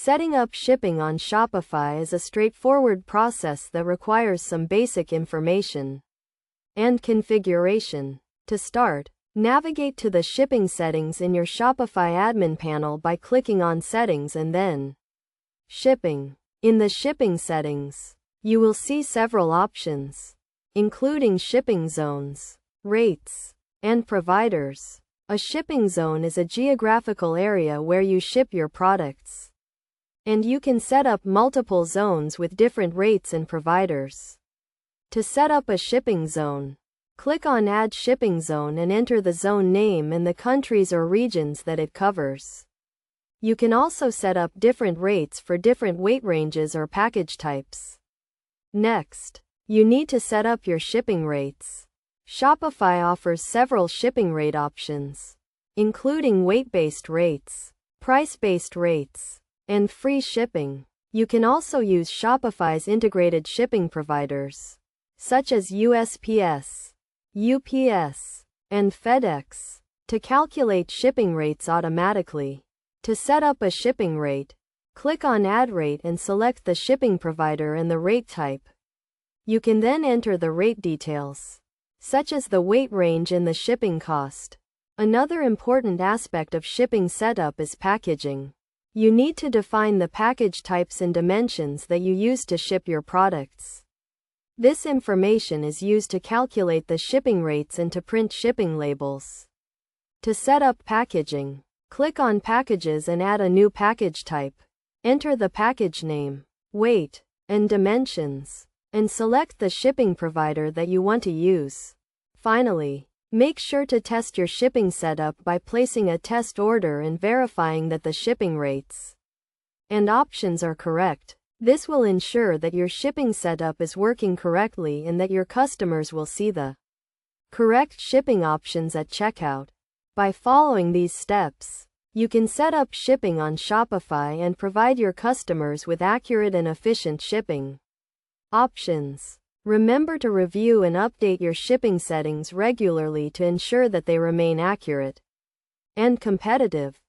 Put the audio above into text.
Setting up shipping on Shopify is a straightforward process that requires some basic information and configuration. To start, navigate to the shipping settings in your Shopify admin panel by clicking on Settings and then Shipping. In the shipping settings, you will see several options, including shipping zones, rates, and providers. A shipping zone is a geographical area where you ship your products, and you can set up multiple zones with different rates and providers. To set up a shipping zone, click on Add Shipping Zone and enter the zone name and the countries or regions that it covers. You can also set up different rates for different weight ranges or package types. Next, you need to set up your shipping rates. Shopify offers several shipping rate options, including weight-based rates, price-based rates, and free shipping. You can also use Shopify's integrated shipping providers, such as USPS, UPS, and FedEx, to calculate shipping rates automatically. To set up a shipping rate, click on Add Rate and select the shipping provider and the rate type. You can then enter the rate details, such as the weight range and the shipping cost. Another important aspect of shipping setup is packaging. You need to define the package types and dimensions that you use to ship your products. This information is used to calculate the shipping rates and to print shipping labels. To set up packaging, click on Packages and add a new package type. Enter the package name, weight, and dimensions, and select the shipping provider that you want to use. Finally, make sure to test your shipping setup by placing a test order and verifying that the shipping rates and options are correct. This will ensure that your shipping setup is working correctly and that your customers will see the correct shipping options at checkout. By following these steps, you can set up shipping on Shopify and provide your customers with accurate and efficient shipping options. Remember to review and update your shipping settings regularly to ensure that they remain accurate and competitive.